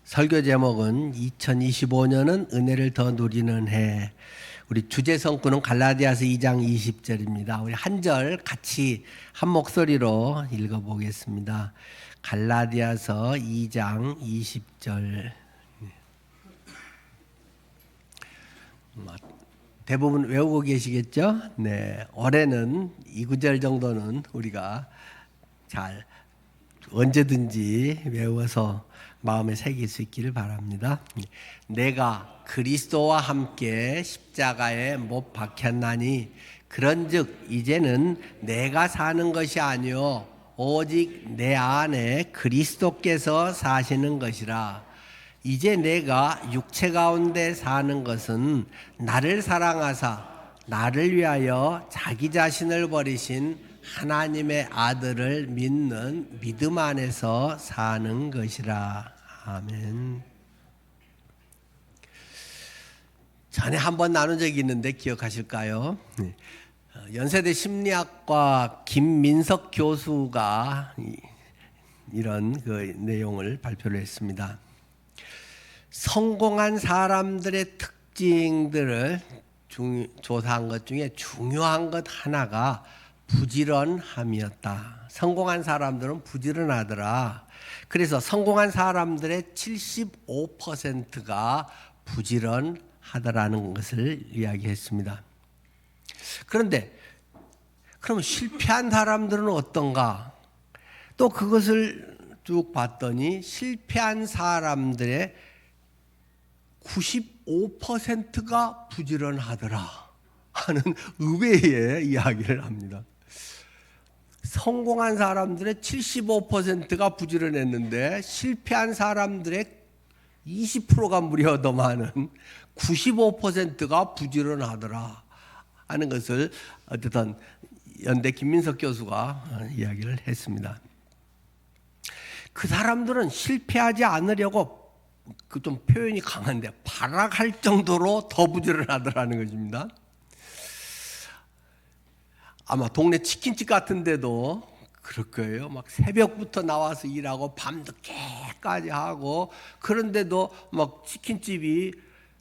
설교 제목은 2025년은 은혜를 더 누리는 해. 우리 주제 성구는 갈라디아서 2장 20절입니다. 우리 한 절 같이 한 목소리로 읽어보겠습니다. 갈라디아서 2장 20절. 대부분 외우고 계시겠죠? 네, 올해는 이 구절 정도는 우리가 잘 언제든지 외워서 마음에 새길 수 있기를 바랍니다. 내가 그리스도와 함께 십자가에 못 박혔나니 그런즉 이제는 내가 사는 것이 아니요 오직 내 안에 그리스도께서 사시는 것이라. 이제 내가 육체 가운데 사는 것은 나를 사랑하사 나를 위하여 자기 자신을 버리신 하나님의 아들을 믿는 믿음 안에서 사는 것이라. 아멘. 전에 한번 나눈 적이 있는데 기억하실까요? 연세대 심리학과 김민석 교수가 이런 그 내용을 발표를 했습니다. 성공한 사람들의 특징들을 조사한 것 중에 중요한 것 하나가 부지런함이었다. 성공한 사람들은 부지런하더라. 그래서 성공한 사람들의 75%가 부지런하더라는 것을 이야기했습니다. 그런데 그럼 실패한 사람들은 어떤가? 또 그것을 쭉 봤더니 실패한 사람들의 95%가 부지런하더라 하는 의외의 이야기를 합니다. 성공한 사람들의 75%가 부지런했는데 실패한 사람들의 20%가 무려 더 많은 95%가 부지런하더라 하는 것을 어쨌든 연대 김민석 교수가 이야기를 했습니다. 그 사람들은 실패하지 않으려고 그 좀 표현이 강한데 발악할 정도로 더 부지런하더라는 것입니다. 아마 동네 치킨집 같은 데도 그럴 거예요. 막 새벽부터 나와서 일하고 밤늦게까지 하고, 그런데도 막 치킨집이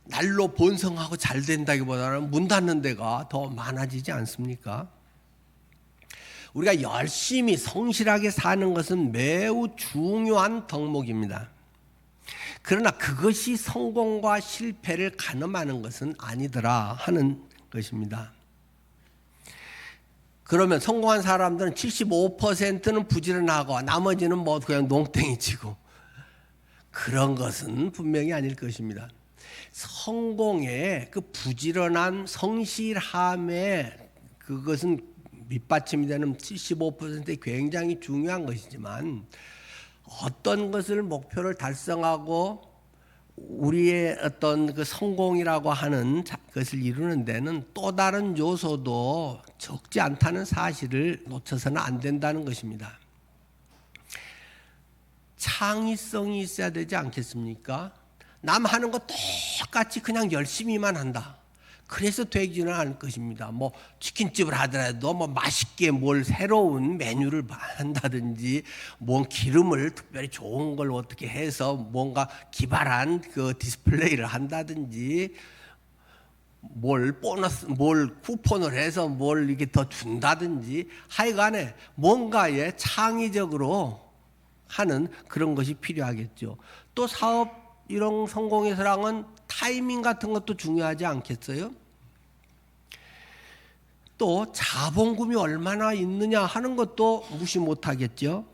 날로 번성하고 잘 된다기보다는 문 닫는 데가 더 많아지지 않습니까? 우리가 열심히 성실하게 사는 것은 매우 중요한 덕목입니다. 그러나 그것이 성공과 실패를 가늠하는 것은 아니더라 하는 것입니다. 그러면 성공한 사람들은 75%는 부지런하고 나머지는 뭐 그냥 농땡이 치고, 그런 것은 분명히 아닐 것입니다. 성공의 그 부지런한 성실함에 그것은 밑받침이 되는 75%이 굉장히 중요한 것이지만, 어떤 것을 목표를 달성하고 우리의 어떤 그 성공이라고 하는 것을 이루는 데는 또 다른 요소도 적지 않다는 사실을 놓쳐서는 안 된다는 것입니다. 창의성이 있어야 되지 않겠습니까? 남 하는 거 똑같이 그냥 열심히만 한다. 그래서 되지는 않을 것입니다. 뭐 치킨집을 하더라도 뭐 맛있게 뭘 새로운 메뉴를 한다든지, 뭔 기름을 특별히 좋은 걸 어떻게 해서 뭔가 기발한 그 디스플레이를 한다든지, 뭘 보너스, 뭘 쿠폰을 해서 뭘 이렇게 더 준다든지, 하여간에 뭔가에 창의적으로 하는 그런 것이 필요하겠죠. 또 사업 이런 성공의 사랑은 타이밍 같은 것도 중요하지 않겠어요? 또 자본금이 얼마나 있느냐 하는 것도 무시 못하겠죠.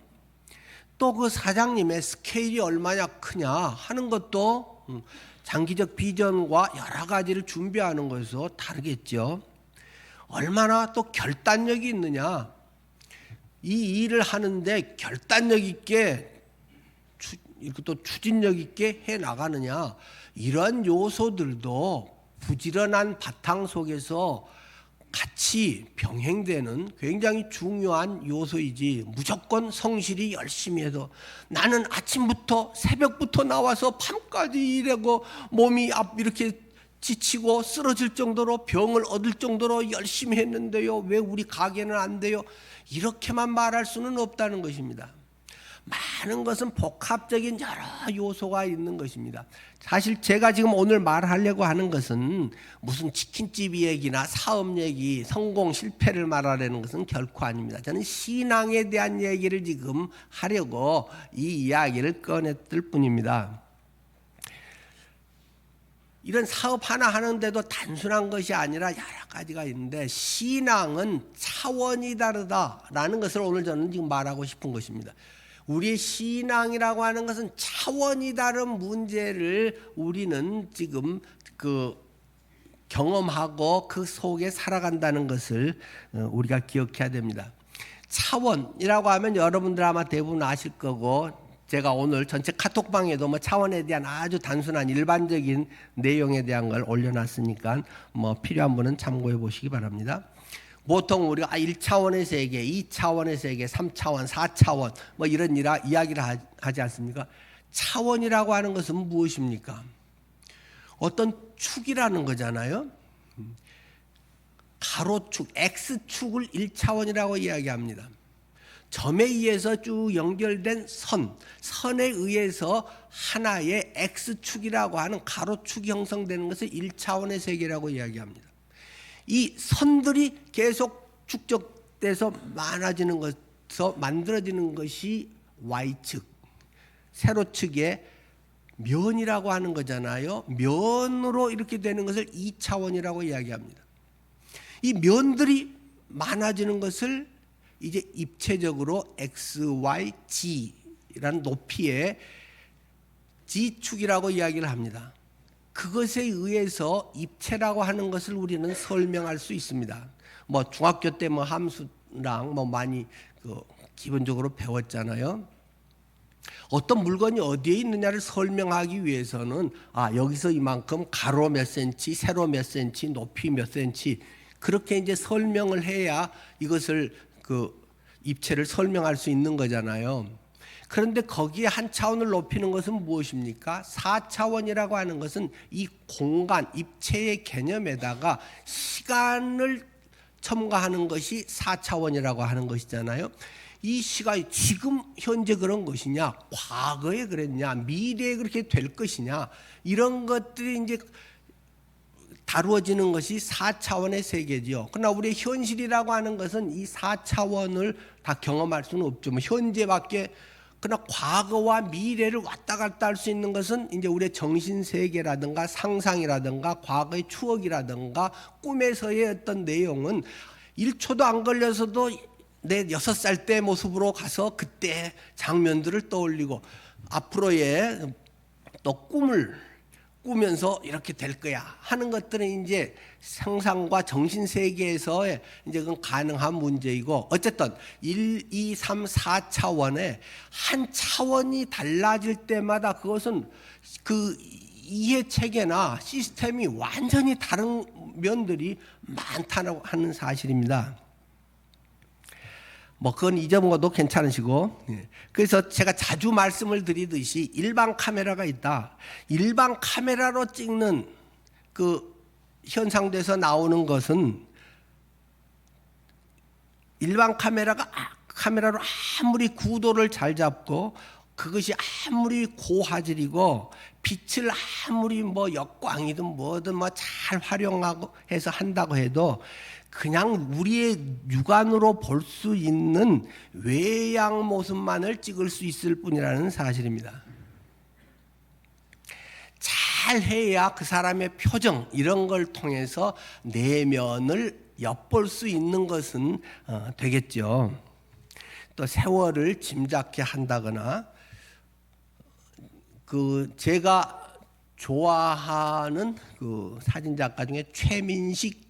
또 그 사장님의 스케일이 얼마나 크냐 하는 것도 장기적 비전과 여러 가지를 준비하는 것에서 다르겠죠. 얼마나 또 결단력이 있느냐, 이 일을 하는데 결단력 있게 또 추진력 있게 해 나가느냐, 이런 요소들도 부지런한 바탕 속에서 같이 병행되는 굉장히 중요한 요소이지, 무조건 성실히 열심히 해서 나는 아침부터 새벽부터 나와서 밤까지 일하고 몸이 이렇게 지치고 쓰러질 정도로 병을 얻을 정도로 열심히 했는데요, 왜 우리 가게는 안 돼요? 이렇게만 말할 수는 없다는 것입니다. 많은 것은 복합적인 여러 요소가 있는 것입니다. 사실 제가 지금 오늘 말하려고 하는 것은 무슨 치킨집 얘기나 사업 얘기, 성공 실패를 말하려는 것은 결코 아닙니다. 저는 신앙에 대한 얘기를 지금 하려고 이 이야기를 꺼냈을 뿐입니다. 이런 사업 하나 하는데도 단순한 것이 아니라 여러 가지가 있는데 신앙은 차원이 다르다라는 것을 오늘 저는 지금 말하고 싶은 것입니다. 우리의 신앙이라고 하는 것은 차원이 다른 문제를 우리는 지금 경험하고 그 속에 살아간다는 것을 우리가 기억해야 됩니다. 차원이라고 하면 여러분들 아마 대부분 아실 거고, 제가 오늘 전체 카톡방에도 뭐 차원에 대한 아주 단순한 일반적인 내용에 대한 걸 올려놨으니까 뭐 필요한 분은 참고해 보시기 바랍니다. 보통 우리가 1차원의 세계, 2차원의 세계, 3차원, 4차원 뭐 이런 이야기를 하지 않습니까? 차원이라고 하는 것은 무엇입니까? 어떤 축이라는 거잖아요. 가로축, X축을 1차원이라고 이야기합니다. 점에 의해서 쭉 연결된 선에 의해서 하나의 X축이라고 하는 가로축이 형성되는 것을 1차원의 세계라고 이야기합니다. 이 선들이 계속 축적돼서 많아지는 것에서 만들어지는 것이 Y축, 세로축의 면이라고 하는 거잖아요. 면으로 이렇게 되는 것을 2차원이라고 이야기합니다. 이 면들이 많아지는 것을 이제 입체적으로 X, Y, G라는 높이의 G축이라고 이야기를 합니다. 그것에 의해서 입체라고 하는 것을 우리는 설명할 수 있습니다. 뭐 중학교 때 뭐 함수랑 뭐 많이 기본적으로 배웠잖아요. 어떤 물건이 어디에 있느냐를 설명하기 위해서는 여기서 이만큼 가로 몇 센치, 세로 몇 센치, 높이 몇 센치 그렇게 이제 설명을 해야 이것을 입체를 설명할 수 있는 거잖아요. 그런데 거기에 한 차원을 높이는 것은 무엇입니까? 4차원이라고 하는 것은 이 공간, 입체의 개념에다가 시간을 첨가하는 것이 4차원이라고 하는 것이잖아요. 이 시간이 지금 현재 그런 것이냐, 과거에 그랬냐, 미래에 그렇게 될 것이냐, 이런 것들이 이제 다루어지는 것이 4차원의 세계죠. 그러나 우리의 현실이라고 하는 것은 이 4차원을 다 경험할 수는 없죠. 뭐 현재밖에. 그러나 과거와 미래를 왔다 갔다 할 수 있는 것은 이제 우리의 정신 세계라든가 상상이라든가 과거의 추억이라든가 꿈에서의 어떤 내용은 1초도 안 걸려서도 내 6살 때 모습으로 가서 그때 장면들을 떠올리고 앞으로의 또 꿈을 꾸면서 이렇게 될 거야 하는 것들은 이제 상상과 정신 세계에서 이제 그건 가능한 문제이고, 어쨌든 1, 2, 3, 4차원에 한 차원이 달라질 때마다 그것은 그 이해 체계나 시스템이 완전히 다른 면들이 많다고 하는 사실입니다. 뭐 그건 잊어먹어도 괜찮으시고, 그래서 제가 자주 말씀을 드리듯이 일반 카메라가 있다. 일반 카메라로 찍는 그 현상돼서 나오는 것은 일반 카메라로 아무리 구도를 잘 잡고 그것이 아무리 고화질이고 빛을 아무리 뭐 역광이든 뭐든 뭐 잘 활용하고 해서 한다고 해도 그냥 우리의 육안으로 볼 수 있는 외양 모습만을 찍을 수 있을 뿐이라는 사실입니다. 잘 해야 그 사람의 표정 이런 걸 통해서 내면을 엿볼 수 있는 것은 되겠죠. 또 세월을 짐작케 한다거나 제가 좋아하는 그 사진작가 중에 최민식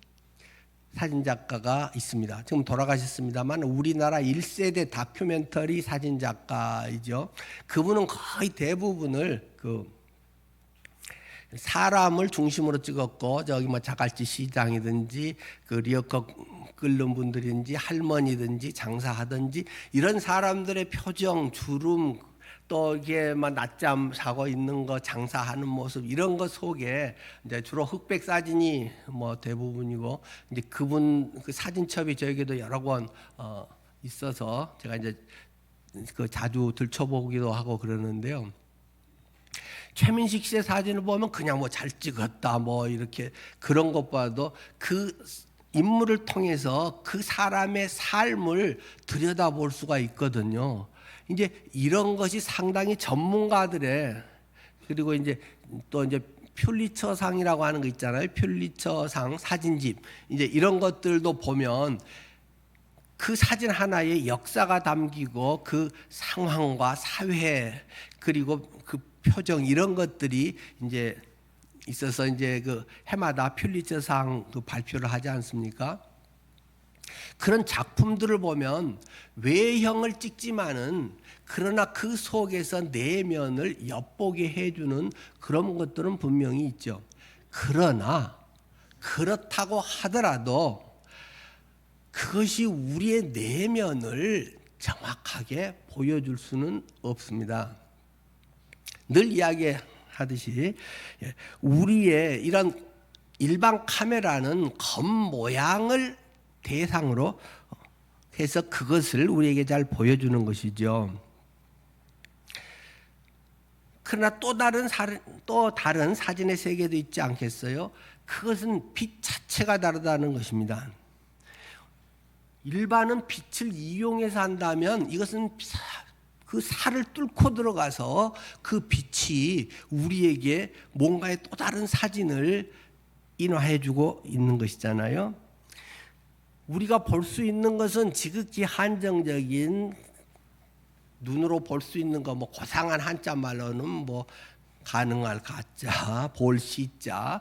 사진작가가 있습니다. 지금 돌아가셨습니다만 우리나라 1세대 다큐멘터리 사진작가이죠. 그분은 거의 대부분을 사람을 중심으로 찍었고, 저기 뭐 자갈치 시장이든지 그 리어커 끓는 분들인지 할머니든지 장사하든지 이런 사람들의 표정, 주름, 또 이게 막 낮잠 자고 있는 거, 장사하는 모습 이런 것 속에 이제 주로 흑백 사진이 뭐 대부분이고, 이제 그분 그 사진첩이 저에게도 여러 권 있어서 제가 이제 그 자주 들춰보기도 하고 그러는데요. 최민식 씨의 사진을 보면 그냥 뭐 잘 찍었다 뭐 이렇게 그런 것보다도 그 인물을 통해서 그 사람의 삶을 들여다볼 수가 있거든요. 이제 이런 것이 상당히 전문가들의, 그리고 이제 또 이제 퓰리처상이라고 하는 거 있잖아요. 퓰리처상 사진집. 이제 이런 것들도 보면 그 사진 하나에 역사가 담기고 그 상황과 사회 그리고 그 표정 이런 것들이 이제 있어서 이제 그 해마다 퓰리처상 그 발표를 하지 않습니까? 그런 작품들을 보면 외형을 찍지만은 그러나 그 속에서 내면을 엿보게 해주는 그런 것들은 분명히 있죠. 그러나 그렇다고 하더라도 그것이 우리의 내면을 정확하게 보여줄 수는 없습니다. 늘 이야기하듯이 우리의 이런 일반 카메라는 겉모양을 대상으로 해서 그것을 우리에게 잘 보여주는 것이죠. 그러나 또 다른 사진의 세계도 있지 않겠어요? 그것은 빛 자체가 다르다는 것입니다. 일반은 빛을 이용해서 한다면 이것은 그 살을 뚫고 들어가서 그 빛이 우리에게 뭔가의 또 다른 사진을 인화해주고 있는 것이잖아요. 우리가 볼 수 있는 것은 지극히 한정적인 눈으로 볼 수 있는 거, 뭐 고상한 한자 말로는 뭐 가능할 가자, 볼 시자,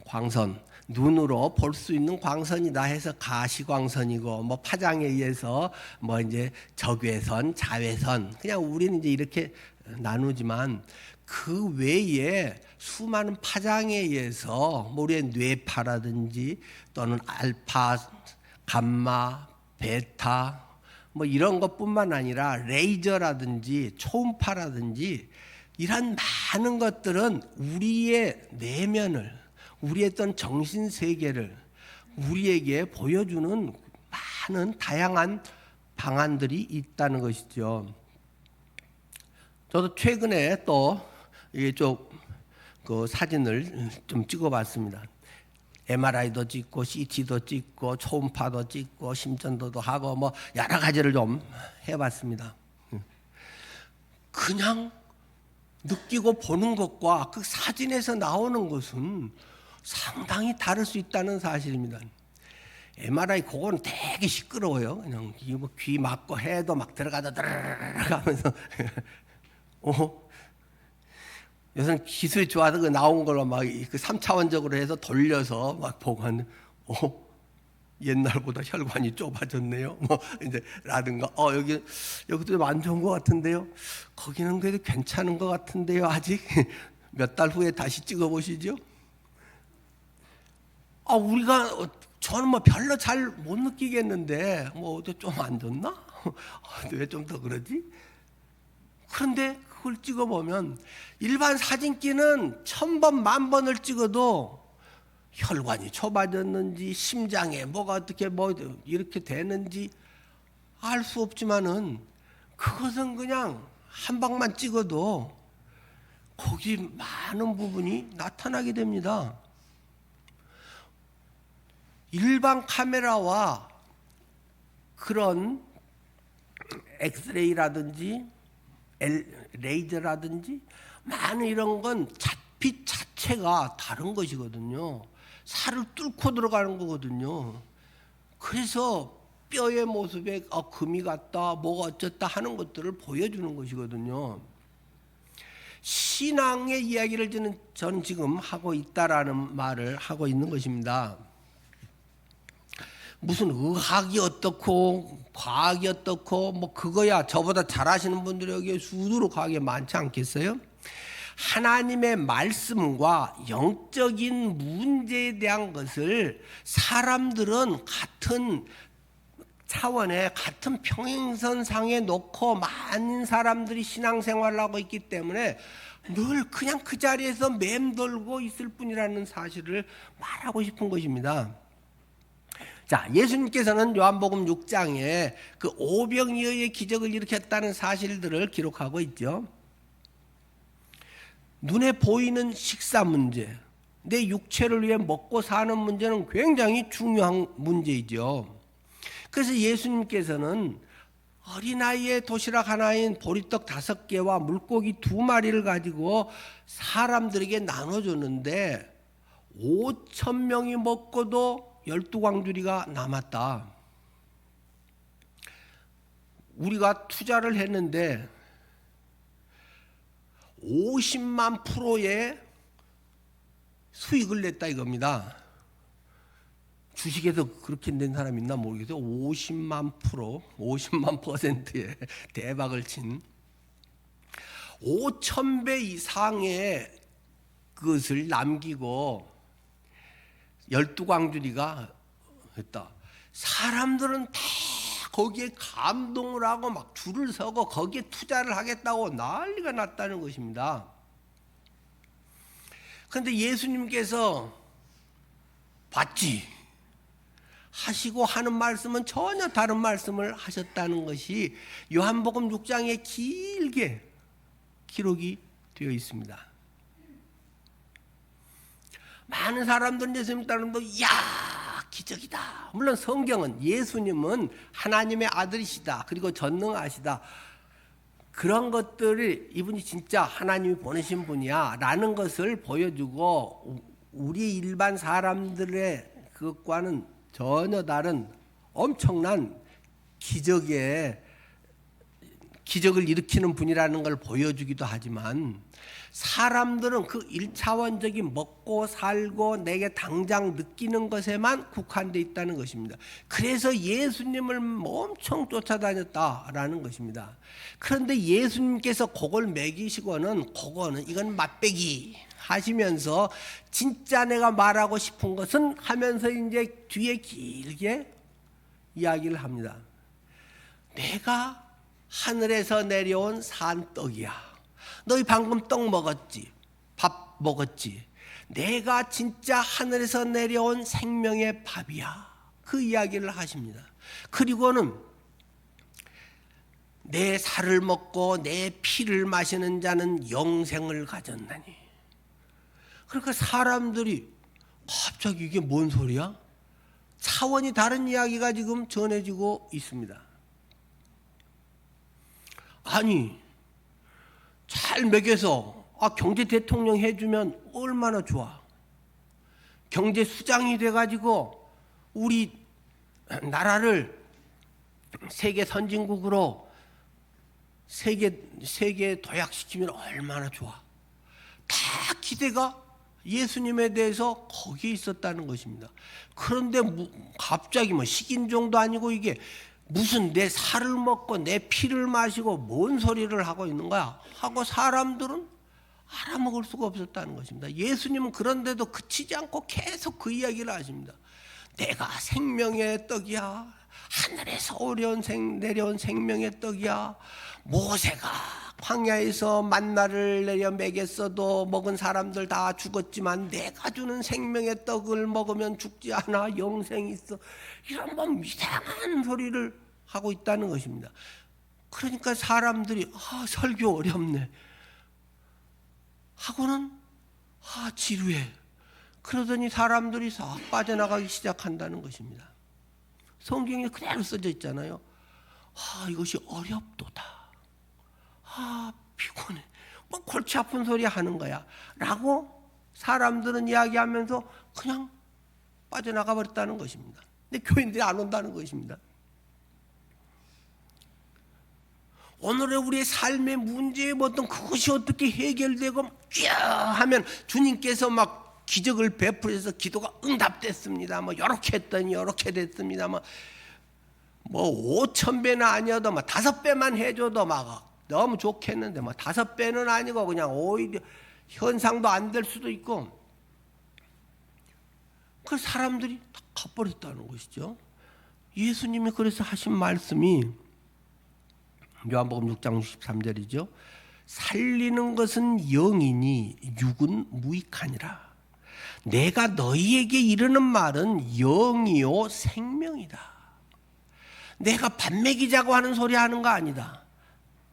광선, 눈으로 볼 수 있는 광선이다 해서 가시광선이고, 뭐 파장에 의해서 뭐 이제 적외선, 자외선, 그냥 우리는 이제 이렇게 나누지만 그 외에 수많은 파장에 의해서 뭐 우리의 뇌파라든지 또는 알파, 감마, 베타 뭐 이런 것뿐만 아니라 레이저라든지 초음파라든지 이런 많은 것들은 우리의 내면을, 우리의 어떤 정신 세계를 우리에게 보여주는 많은 다양한 방안들이 있다는 것이죠. 저도 최근에 또 그 사진을 좀 찍어봤습니다. MRI도 찍고 CT도 찍고 초음파도 찍고 심전도도 하고 뭐 여러 가지를 좀 해봤습니다. 그냥 느끼고 보는 것과 그 사진에서 나오는 것은 상당히 다를 수 있다는 사실입니다. MRI 그거는 되게 시끄러워요. 그냥 귀 막고 해도 막 들어가면서 요새는 기술이 좋아서 그 나온 걸로 막 그 3차원적으로 해서 돌려서 막 보고 하는 옛날보다 혈관이 좁아졌네요. 뭐 이제 라든가 여기도 좀 안 좋은 것 같은데요. 거기는 그래도 괜찮은 것 같은데요. 아직 몇 달 후에 다시 찍어 보시죠. 저는 뭐 별로 잘 못 느끼겠는데 뭐 좀 안 좋나? 왜 좀 더 그러지? 그런데 그걸 찍어보면 일반 사진기는 1000번, 10,000번을 찍어도 혈관이 좁아졌는지 심장에 뭐가 어떻게 뭐 이렇게 되는지 알 수 없지만은 그것은 그냥 한 방만 찍어도 거기 많은 부분이 나타나게 됩니다. 일반 카메라와 그런 엑스레이라든지 레이저라든지 많은 이런 건 빛 자체가 다른 것이거든요. 살을 뚫고 들어가는 거거든요. 그래서 뼈의 모습에 금이 같다 뭐가 어쩌다 하는 것들을 보여주는 것이거든요. 신앙의 이야기를 저는 지금 하고 있다라는 말을 하고 있는 것입니다. 무슨 의학이 어떻고 과학이 어떻고 뭐 그거야 저보다 잘하시는 분들이 여기 수두룩하게 많지 않겠어요? 하나님의 말씀과 영적인 문제에 대한 것을 사람들은 같은 차원에 같은 평행선상에 놓고 많은 사람들이 신앙생활을 하고 있기 때문에 늘 그냥 그 자리에서 맴돌고 있을 뿐이라는 사실을 말하고 싶은 것입니다. 자, 예수님께서는 요한복음 6장에 그 오병이어의 기적을 일으켰다는 사실들을 기록하고 있죠. 눈에 보이는 식사 문제, 내 육체를 위해 먹고 사는 문제는 굉장히 중요한 문제이죠. 그래서 예수님께서는 어린아이의 도시락 하나인 보리떡 5개와 물고기 2마리를 가지고 사람들에게 나눠줬는데 5,000명이 먹고도 12광주리가 남았다. 우리가 투자를 했는데 50만 프로의 수익을 냈다 이겁니다. 주식에서 그렇게 낸 사람이 있나 모르겠어요. 50만 프로, 50만 퍼센트의 대박을 친 5,000배 이상의 그것을 남기고 12광주리가 했다. 사람들은 다 거기에 감동을 하고 막 줄을 서고 거기에 투자를 하겠다고 난리가 났다는 것입니다. 그런데 예수님께서 봤지 하시고 하는 말씀은 전혀 다른 말씀을 하셨다는 것이 요한복음 6장에 길게 기록이 되어 있습니다. 많은 사람들은 예수님 따르면서 야 기적이다. 물론 성경은 예수님은 하나님의 아들이시다. 그리고 전능하시다. 그런 것들을 이분이 진짜 하나님이 보내신 분이야 라는 것을 보여주고 우리 일반 사람들의 그것과는 전혀 다른 엄청난 기적을 일으키는 분이라는 걸 보여주기도 하지만 사람들은 그 1차원적인 먹고 살고 내게 당장 느끼는 것에만 국한되어 있다는 것입니다. 그래서 예수님을 엄청 쫓아다녔다라는 것입니다. 그런데 예수님께서 그걸 먹이시고는 이건 맛배기 하시면서 진짜 내가 말하고 싶은 것은 하면서 이제 뒤에 길게 이야기를 합니다. 내가 하늘에서 내려온 산떡이야. 너희 방금 떡 먹었지? 밥 먹었지? 내가 진짜 하늘에서 내려온 생명의 밥이야. 그 이야기를 하십니다. 그리고는 내 살을 먹고 내 피를 마시는 자는 영생을 가졌나니. 그러니까 사람들이 갑자기 이게 뭔 소리야? 차원이 다른 이야기가 지금 전해지고 있습니다. 아니 잘 먹여서 경제 대통령 해주면 얼마나 좋아. 경제 수장이 돼가지고 우리 나라를 세계 선진국으로 세계 도약시키면 얼마나 좋아. 다 기대가 예수님에 대해서 거기에 있었다는 것입니다. 그런데 갑자기 식인종도 아니고 이게 무슨 내 살을 먹고 내 피를 마시고 뭔 소리를 하고 있는 거야 하고 사람들은 알아먹을 수가 없었다는 것입니다. 예수님은 그런데도 그치지 않고 계속 그 이야기를 하십니다. 내가 생명의 떡이야. 하늘에서 내려온 생명의 떡이야. 모세가 광야에서 만나를 내려 먹였어도 먹은 사람들 다 죽었지만 내가 주는 생명의 떡을 먹으면 죽지 않아 영생이 있어. 이런 이상한 소리를 하고 있다는 것입니다. 그러니까 사람들이 설교 어렵네 하고는 지루해. 그러더니 사람들이 싹 빠져나가기 시작한다는 것입니다. 성경에 그대로 써져 있잖아요. 이것이 어렵도다. 피곤해. 골치 아픈 소리 하는 거야 라고 사람들은 이야기하면서 그냥 빠져나가 버렸다는 것입니다. 근데 교인들이 안 온다는 것입니다. 오늘의 우리의 삶의 문제에 그것이 어떻게 해결되고 하면 주님께서 막 기적을 베풀어서 기도가 응답됐습니다. 이렇게 했더니 이렇게 됐습니다. 5,000배는 아니어도 5배만 해줘도 너무 좋겠는데 5배는 아니고 그냥 오히려 현상도 안 될 수도 있고 그 사람들이 다 가버렸다는 것이죠. 예수님이 그래서 하신 말씀이 요한복음 6장 63절이죠. 살리는 것은 영이니 육은 무익하니라. 내가 너희에게 이르는 말은 영이요 생명이다. 내가 밥 먹이자고 하는 소리 하는 거 아니다.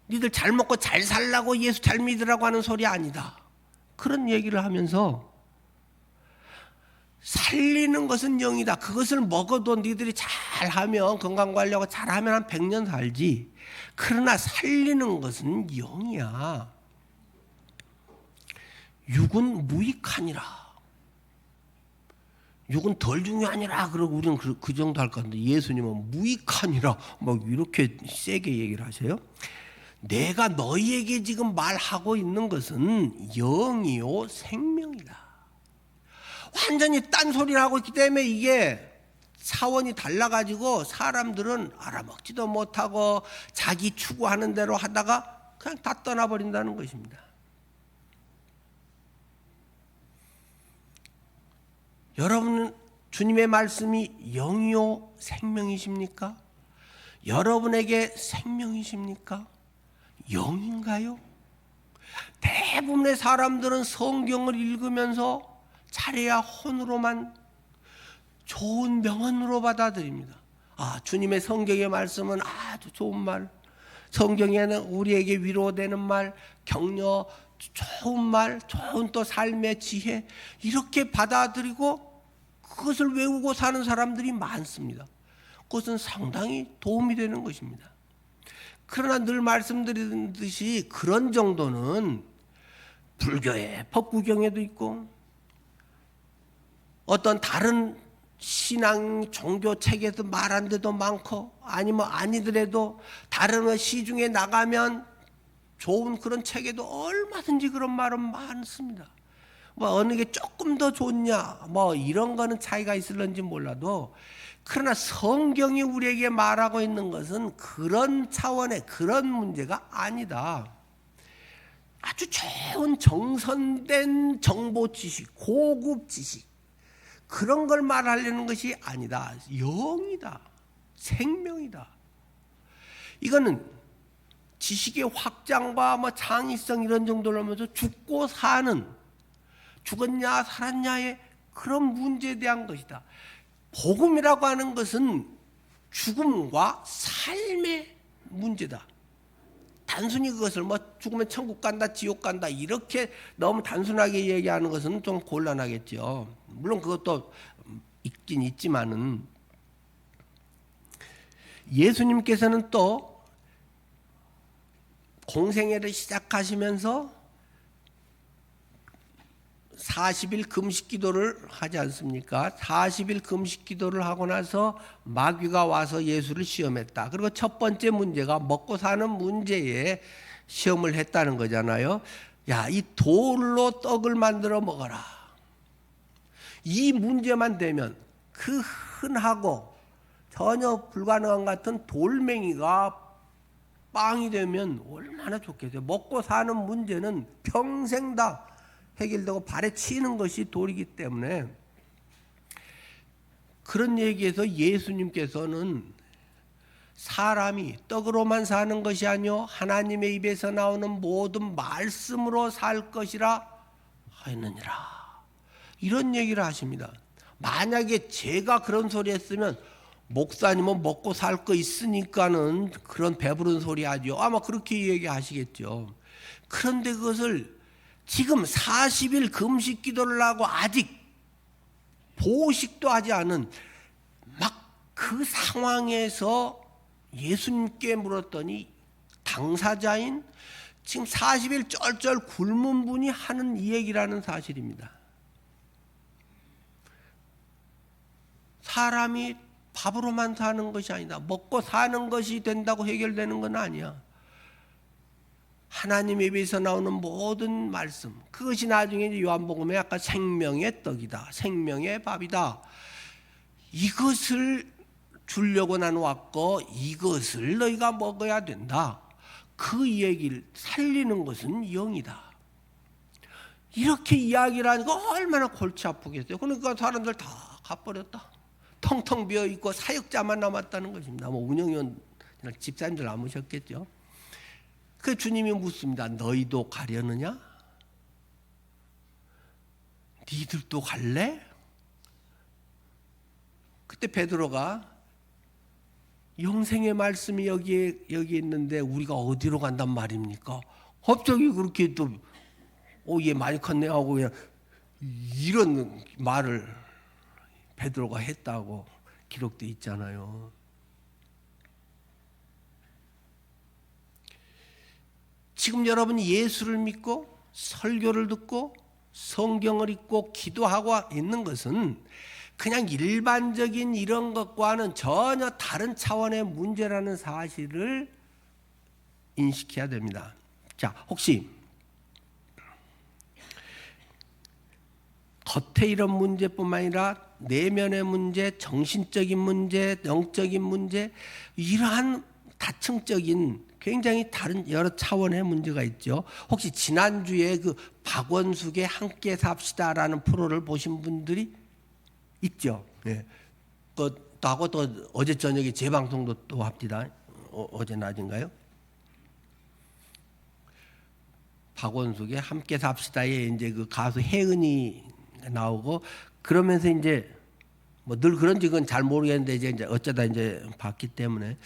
니들 잘 먹고 잘 살라고 예수 잘 믿으라고 하는 소리 아니다. 그런 얘기를 하면서 살리는 것은 영이다. 그것을 먹어도 니들이 잘하면 건강관리하고 잘하면 한 100년 살지. 그러나 살리는 것은 영이야. 육은 무익하니라. 육은 덜 중요하니라. 그러고 우리는 그 정도 할 건데 예수님은 무익하니라. 막 이렇게 세게 얘기를 하세요. 내가 너희에게 지금 말하고 있는 것은 영이요 생명이다. 완전히 딴소리를 하고 있기 때문에 이게 차원이 달라가지고 사람들은 알아먹지도 못하고 자기 추구하는 대로 하다가 그냥 다 떠나버린다는 것입니다. 여러분은 주님의 말씀이 영이요 생명이십니까? 여러분에게 생명이십니까? 영인가요? 대부분의 사람들은 성경을 읽으면서 잘해야 혼으로만 좋은 명언으로 받아들입니다. 아, 주님의 성경의 말씀은 아주 좋은 말, 성경에는 우리에게 위로되는 말, 격려, 좋은 말, 좋은 또 삶의 지혜 이렇게 받아들이고 그것을 외우고 사는 사람들이 많습니다. 그것은 상당히 도움이 되는 것입니다. 그러나 늘 말씀드리듯이 그런 정도는 불교의 법구경에도 있고 어떤 다른 신앙 종교 책에도 말한 데도 많고 아니면 아니더라도 다른 시중에 나가면 좋은 그런 책에도 얼마든지 그런 말은 많습니다. 뭐 어느 게 조금 더 좋냐 뭐 이런 거는 차이가 있을런지 몰라도 그러나 성경이 우리에게 말하고 있는 것은 그런 차원의 그런 문제가 아니다. 아주 좋은 정선된 정보 지식, 고급 지식 그런 걸 말하려는 것이 아니다. 영이다. 생명이다. 이거는 지식의 확장과 뭐 창의성 이런 정도로 하면서 죽고 사는 죽었냐 살았냐의 그런 문제에 대한 것이다. 복음이라고 하는 것은 죽음과 삶의 문제다. 단순히 그것을 뭐 죽으면 천국 간다 지옥 간다 이렇게 너무 단순하게 얘기하는 것은 좀 곤란하겠죠. 물론 그것도 있긴 있지만은 예수님께서는 또 공생애를 시작하시면서 40일 금식 기도를 하지 않습니까? 40일 금식 기도를 하고 나서 마귀가 와서 예수를 시험했다. 그리고 첫 번째 문제가 먹고 사는 문제에 시험을 했다는 거잖아요. 야, 이 돌로 떡을 만들어 먹어라. 이 문제만 되면 그 흔하고 전혀 불가능한 같은 돌멩이가 빵이 되면 얼마나 좋겠어요. 먹고 사는 문제는 평생 다 해결되고 발에 치는 것이 돌이기 때문에 그런 얘기에서 예수님께서는 사람이 떡으로만 사는 것이 아니요 하나님의 입에서 나오는 모든 말씀으로 살 것이라 하였느니라 이런 얘기를 하십니다. 만약에 제가 그런 소리 했으면 목사님은 먹고 살 거 있으니까는 그런 배부른 소리 하죠. 아마 그렇게 얘기하시겠죠. 그런데 그것을 지금 40일 금식 기도를 하고 아직 보식도 하지 않은 막 그 상황에서 예수님께 물었더니 당사자인 지금 40일 쩔쩔 굶은 분이 하는 이 얘기라는 사실입니다. 사람이 밥으로만 사는 것이 아니다. 먹고 사는 것이 된다고 해결되는 건 아니야. 하나님의 입에서 나오는 모든 말씀 그것이 나중에 이제 요한복음에 아까 생명의 떡이다 생명의 밥이다 이것을 주려고 나는 왔고 이것을 너희가 먹어야 된다 그 얘기를 살리는 것은 영이다 이렇게 이야기를 하니까 얼마나 골치 아프겠어요. 그러니까 사람들 다 가버렸다. 텅텅 비어있고 사역자만 남았다는 것입니다. 뭐 운영위원 집사님들 남으셨겠죠. 그 주님이 묻습니다. 너희도 가려느냐? 니들도 갈래? 그때 베드로가 영생의 말씀이 여기 있는데 우리가 어디로 간단 말입니까? 갑자기 그렇게 또 얘 많이 컸네 하고 그냥 이런 말을 베드로가 했다고 기록돼 있잖아요. 지금 여러분이 예수를 믿고 설교를 듣고 성경을 읽고 기도하고 있는 것은 그냥 일반적인 이런 것과는 전혀 다른 차원의 문제라는 사실을 인식해야 됩니다. 자, 혹시 겉에 이런 문제뿐만 아니라 내면의 문제, 정신적인 문제, 영적인 문제, 이러한 다층적인 굉장히 다른 여러 차원의 문제가 있죠. 혹시 지난주에 그 박원숙의 함께 삽시다라는 프로를 보신 분들이 있죠. 예. 또 하고 또 어제 저녁에 재방송도 또 합니다. 어제 낮인가요? 박원숙의 함께 삽시다에 이제 그 가수 혜은이 나오고 그러면서 이제 뭐 늘 그런지 그건 잘 모르겠는데 이제 어쩌다 이제 봤기 때문에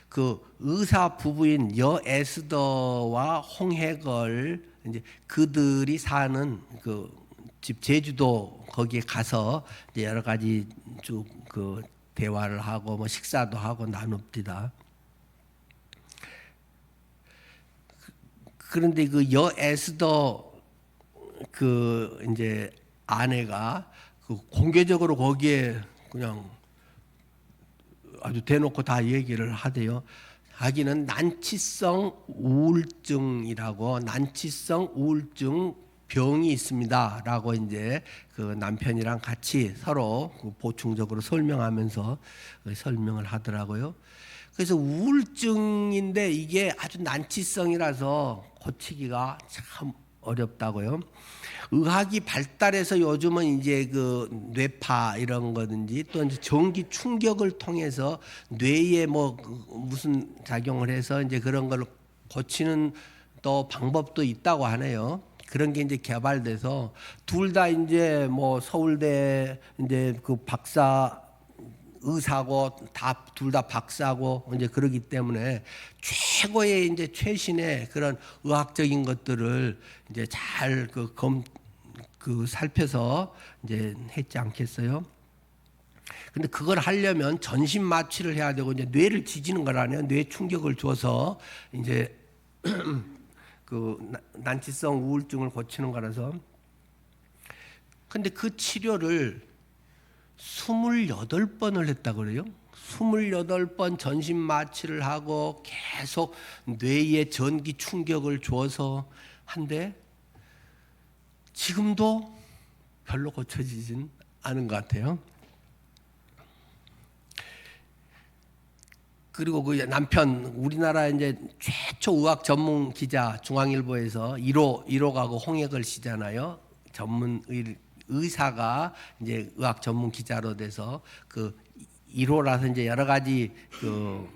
그 의사 부부인 여에스더와 홍해걸 이제 그들이 사는 그 집 제주도 거기에 가서 이제 여러 가지 쭉 그 대화를 하고 뭐 식사도 하고 나눕니다. 그런데 그 여에스더 그 이제 아내가 그 공개적으로 거기에 그냥 아주 대놓고 다 얘기를 하대요. 자기는 난치성 우울증이라고 난치성 우울증 병이 있습니다라고 이제 그 남편이랑 같이 서로 보충적으로 설명하면서 설명을 하더라고요. 그래서 우울증인데 이게 아주 난치성이라서 고치기가 참 어렵다고요. 의학이 발달해서 요즘은 이제 그 뇌파 이런 거든지 또 이제 전기 충격을 통해서 뇌에 뭐 무슨 작용을 해서 이제 그런 걸 고치는 또 방법도 있다고 하네요. 그런 게 이제 개발돼서 둘 다 이제 뭐 서울대 이제 그 박사 의사고 다 둘 다 박사고 이제 그러기 때문에 최고의 이제 최신의 그런 의학적인 것들을 이제 잘 그 살펴서 이제 했지 않겠어요? 근데 그걸 하려면 전신 마취를 해야 되고 이제 뇌를 지지는 거라네요. 뇌 충격을 줘서 이제 그 난치성 우울증을 고치는 거라서. 근데 그 치료를 28번을 했다고 그래요. 28번 전신 마취를 하고 계속 뇌에 전기 충격을 줘서 한데 지금도 별로 고쳐지진 않은 것 같아요. 그리고 그 남편 우리나라 이제 최초 의학 전문 기자 중앙일보에서 1호 가고 홍해걸 씨잖아요. 전문 의사가 이제 의학 전문 기자로 돼서 그 1호라서 이제 여러 가지 그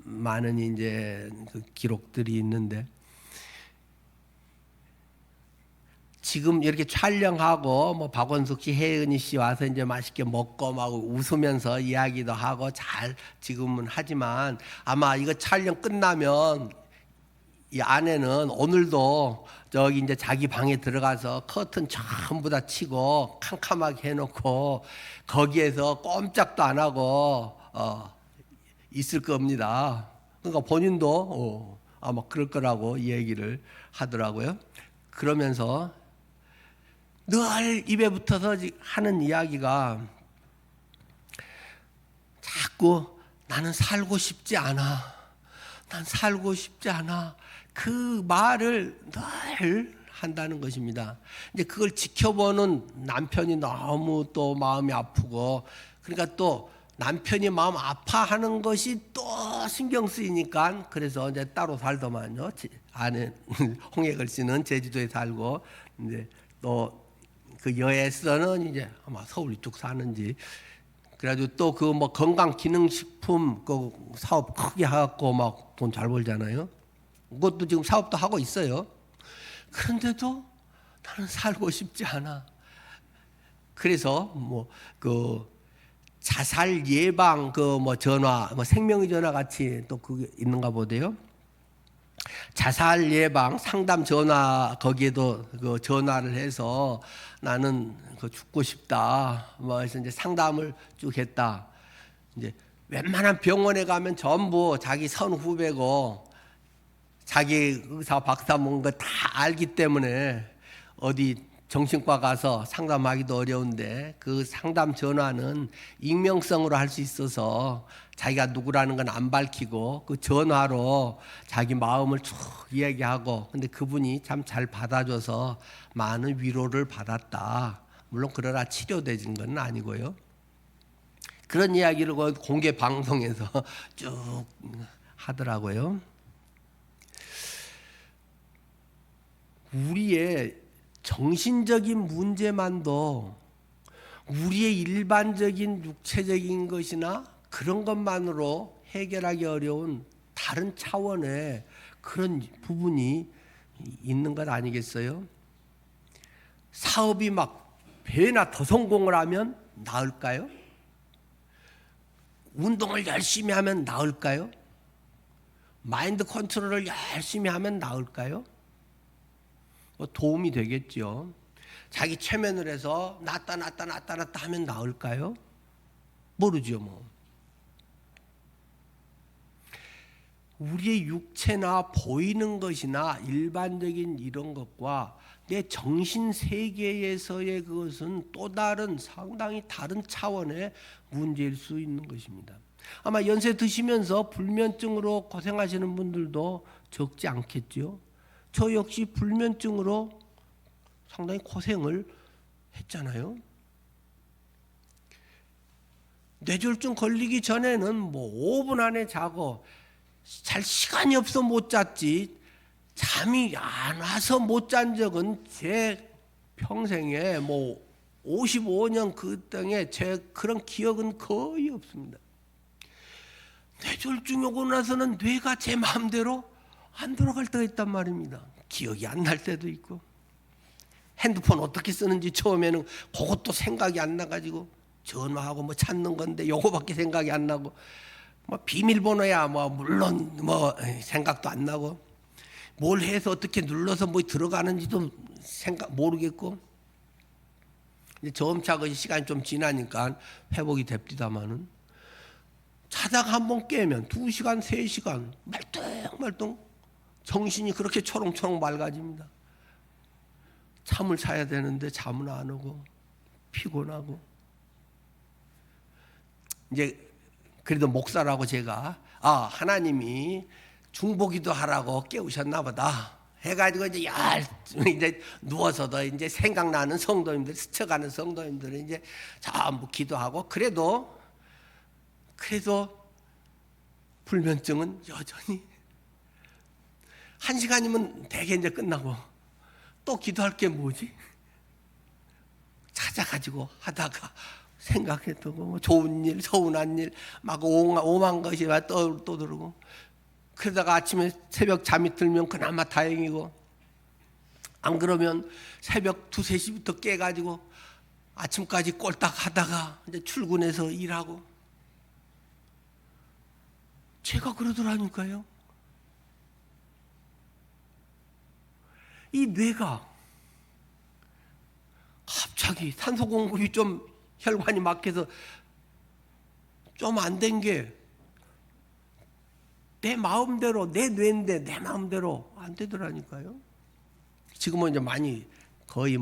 많은 이제 그 기록들이 있는데 지금 이렇게 촬영하고 뭐 박원숙 씨, 혜은이 씨 와서 이제 맛있게 먹고 막 웃으면서 이야기도 하고 잘 지금은 하지만 아마 이거 촬영 끝나면 이 아내는 오늘도 저기 이제 자기 방에 들어가서 커튼 전부 다 치고 캄캄하게 해놓고 거기에서 꼼짝도 안 하고 있을 겁니다. 그러니까 본인도 아마 그럴 거라고 얘기를 하더라고요. 그러면서 늘 입에 붙어서 하는 이야기가 자꾸 나는 살고 싶지 않아. 난 살고 싶지 않아. 그 말을 늘 한다는 것입니다. 이제 그걸 지켜보는 남편이 너무 또 마음이 아프고 그러니까 또 남편이 마음 아파하는 것이 또 신경 쓰이니까 그래서 이제 따로 살더만요. 아내 홍해걸 씨는 제주도에 살고 이제 또 그 여에서는 이제 아마 서울 이쪽 사는지 그래가지고 또 그 뭐 건강 기능식품 그 사업 크게 해갖고 막 돈 잘 벌잖아요. 그것도 지금 사업도 하고 있어요. 그런데도 나는 살고 싶지 않아. 그래서 그 자살 예방 전화, 생명의 전화 같이 또 그게 있는가 보대요. 자살 예방 상담 전화, 거기에도 그 전화를 해서 나는 죽고 싶다. 그래서 이제 상담을 쭉 했다. 이제 웬만한 병원에 가면 전부 자기 선 후배고 자기 의사 박사 뭔 거 다 알기 때문에 어디 정신과 가서 상담하기도 어려운데, 그 상담 전화는 익명성으로 할 수 있어서 자기가 누구라는 건 안 밝히고 그 전화로 자기 마음을 쭉 이야기하고, 근데 그분이 참 잘 받아줘서 많은 위로를 받았다. 물론 그러나 치료되진 건 아니고요. 그런 이야기를 공개 방송에서 쭉 하더라고요. 우리의 정신적인 문제만도 우리의 일반적인 육체적인 것이나 그런 것만으로 해결하기 어려운 다른 차원의 그런 부분이 있는 것 아니겠어요? 사업이 막 배나 더 성공을 하면 나을까요? 운동을 열심히 하면 나을까요? 마인드 컨트롤을 열심히 하면 나을까요? 도움이 되겠죠. 자기 최면을 해서 낫다 하면 나을까요? 모르죠. 우리의 육체나 보이는 것이나 일반적인 이런 것과 내 정신 세계에서의 그것은 또 다른, 상당히 다른 차원의 문제일 수 있는 것입니다. 아마 연세 드시면서 불면증으로 고생하시는 분들도 적지 않겠죠. 저 역시 불면증으로 상당히 고생을 했잖아요. 뇌졸중 걸리기 전에는 5분 안에 자고, 잘 시간이 없어 못 잤지, 잠이 안 와서 못 잔 적은 제 평생에 55년 그 땅에 제 그런 기억은 거의 없습니다. 뇌졸중이 오고 나서는 뇌가 제 마음대로 안 돌아갈 때가 있단 말입니다. 기억이 안 날 때도 있고, 핸드폰 어떻게 쓰는지 처음에는 그것도 생각이 안 나가지고 전화하고 찾는 건데 요거밖에 생각이 안 나고, 비밀번호야 물론 생각도 안 나고, 뭘 해서 어떻게 눌러서 들어가는지도 모르겠고, 이제 점차 그 시간이 좀 지나니까 회복이 됩니다만은, 자다가 한번 깨면 2시간, 3시간 말똥말똥 정신이 그렇게 초롱초롱 맑아집니다. 잠을 자야 되는데 잠은 안 오고 피곤하고. 이제 그래도 목사라고 제가 하나님이 중보기도 하라고 깨우셨나 보다 해가지고 이제 누워서도 이제 생각나는 성도님들, 스쳐가는 성도님들은 이제 전부 기도하고, 그래도 불면증은 여전히 1시간이면 대개 이제 끝나고, 또 기도할 게 뭐지? 찾아가지고 하다가 생각했던 좋은 일, 서운한 일, 오만 것이 또 들고, 그러다가 아침에 새벽 잠이 들면 그나마 다행이고, 안 그러면 새벽 2, 3시부터 깨가지고 아침까지 꼴딱 하다가 이제 출근해서 일하고. 제가 그러더라니까요. 이 뇌가 갑자기 산소 공급이 좀 혈관이 막혀서 좀 안 된 게 내 마음대로, 내 뇌인데 내 마음대로 안 되더라니까요. 지금은 이제 많이 거의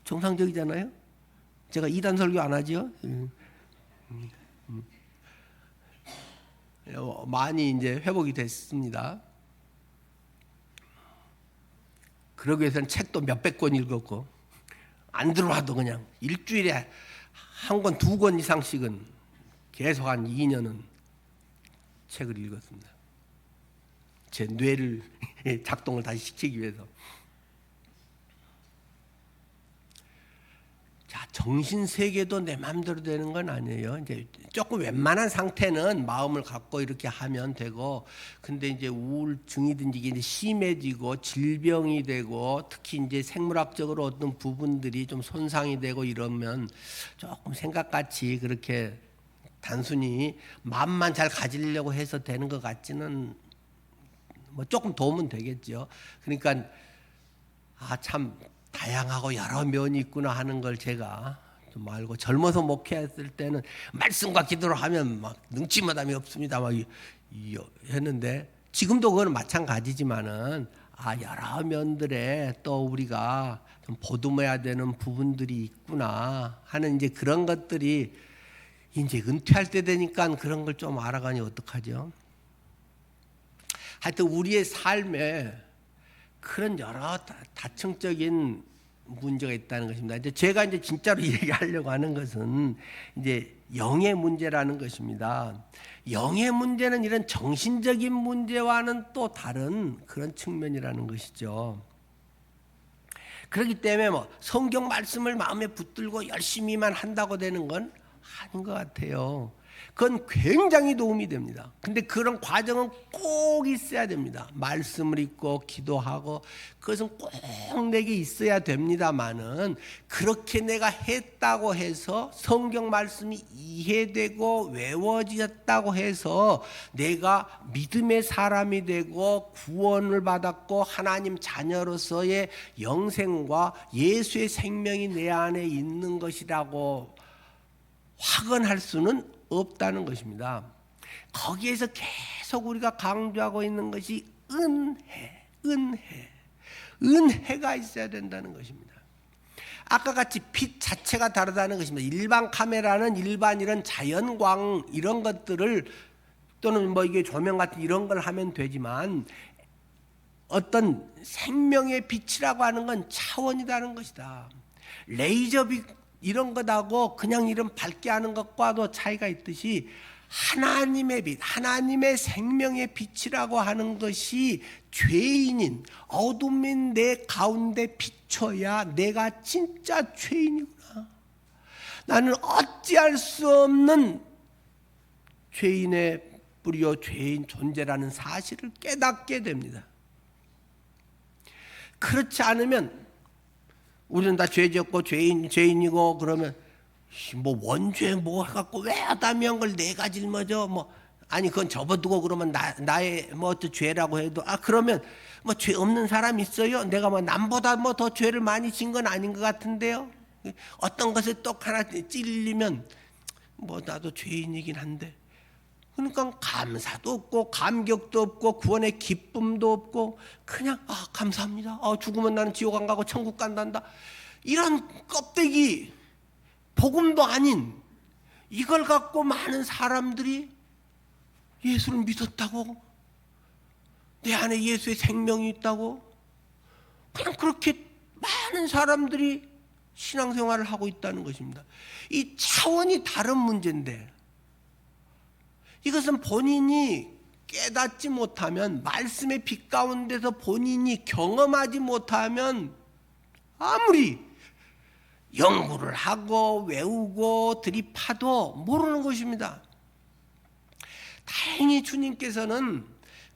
정상적이잖아요. 제가 이단 설교 안 하죠. 많이 이제 회복이 됐습니다. 그러기 위해서는 책도 몇백 권 읽었고, 안 들어와도 그냥 일주일에 1권, 2권 이상씩은 계속 한 2년은 책을 읽었습니다. 제 뇌를 작동을 다시 시키기 위해서. 자, 정신 세계도 내 마음대로 되는 건 아니에요. 이제 조금 웬만한 상태는 마음을 갖고 이렇게 하면 되고, 근데 이제 우울증이든지 이게 이제 심해지고 질병이 되고, 특히 이제 생물학적으로 어떤 부분들이 좀 손상이 되고 이러면 조금 생각같이 그렇게 단순히 마음만 잘 가지려고 해서 되는 것 같지는, 뭐 조금 도움은 되겠죠. 그러니까 참 다양하고 여러 면이 있구나 하는 걸 제가 좀 알고, 젊어서 목회했을 때는 말씀과 기도를 하면 막 능치마담이 없습니다 막 했는데, 지금도 그건 마찬가지지만은 여러 면들에 또 우리가 좀 보듬어야 되는 부분들이 있구나 하는 이제 그런 것들이 이제 은퇴할 때 되니까 그런 걸 좀 알아가니 어떡하죠? 하여튼 우리의 삶에 그런 여러 다층적인 문제가 있다는 것입니다. 이제 제가 이제 진짜로 얘기하려고 하는 것은 이제 영의 문제라는 것입니다. 영의 문제는 이런 정신적인 문제와는 또 다른 그런 측면이라는 것이죠. 그렇기 때문에 뭐 성경 말씀을 마음에 붙들고 열심히만 한다고 되는 건 아닌 것 같아요. 그건 굉장히 도움이 됩니다. 근데 그런 과정은 꼭 있어야 됩니다. 말씀을 읽고 기도하고 그것은 꼭 내게 있어야 됩니다만은, 그렇게 내가 했다고 해서 성경 말씀이 이해되고 외워졌다고 해서 내가 믿음의 사람이 되고 구원을 받았고 하나님 자녀로서의 영생과 예수의 생명이 내 안에 있는 것이라고 확언할 수는 없다는 것입니다. 거기에서 계속 우리가 강조하고 있는 것이 은혜가 있어야 된다는 것입니다. 아까 같이 빛 자체가 다르다는 것입니다. 일반 카메라는 일반 이런 자연광 이런 것들을, 또는 뭐 이게 조명 같은 이런 걸 하면 되지만, 어떤 생명의 빛이라고 하는 건 차원이라는 것이다. 레이저 빛 이런 것하고 그냥 이런 밝게 하는 것과도 차이가 있듯이, 하나님의 빛, 하나님의 생명의 빛이라고 하는 것이 죄인인 어둠인 내 가운데 비춰야 내가 진짜 죄인이구나, 나는 어찌할 수 없는 죄인의 뿌리요 죄인 존재라는 사실을 깨닫게 됩니다. 그렇지 않으면 우리는 다 죄졌고 죄인이고, 그러면 뭐 원죄 뭐 해갖고 왜 아담이한 걸 내가 짊어져, 뭐 아니 그건 접어두고 그러면 나의 뭐 어떤 죄라고 해도 그러면 뭐 죄 없는 사람 있어요? 내가 뭐 남보다 뭐 더 죄를 많이 진 건 아닌 것 같은데요. 어떤 것에 똑 하나 찔리면 뭐 나도 죄인이긴 한데, 그러니까 감사도 없고 감격도 없고 구원의 기쁨도 없고 그냥 감사합니다. 죽으면 나는 지옥 안 가고 천국 간단다. 이런 껍데기 복음도 아닌 이걸 갖고 많은 사람들이 예수를 믿었다고, 내 안에 예수의 생명이 있다고, 그냥 그렇게 많은 사람들이 신앙생활을 하고 있다는 것입니다. 이 차원이 다른 문제인데, 이것은 본인이 깨닫지 못하면, 말씀의 빛 가운데서 본인이 경험하지 못하면 아무리 연구를 하고 외우고 드립하도 모르는 것입니다. 다행히 주님께서는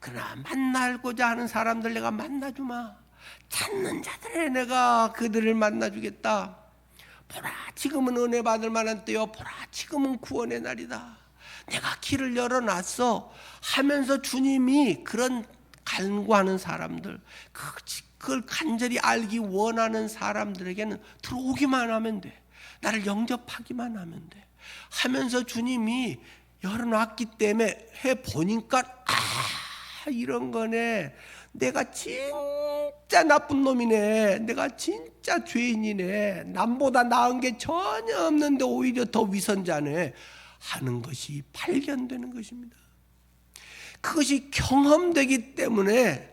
그러나 만나고자 하는 사람들 내가 만나주마, 찾는 자들에 내가 그들을 만나주겠다. 보라 지금은 은혜 받을 만한 때요, 보라 지금은 구원의 날이다, 내가 길을 열어놨어 하면서 주님이 그런 간구하는 사람들, 그걸 간절히 알기 원하는 사람들에게는 들어오기만 하면 돼, 나를 영접하기만 하면 돼 하면서 주님이 열어놨기 때문에 해보니까 이런 거네, 내가 진짜 나쁜 놈이네, 내가 진짜 죄인이네, 남보다 나은 게 전혀 없는데 오히려 더 위선자네 하는 것이 발견되는 것입니다. 그것이 경험되기 때문에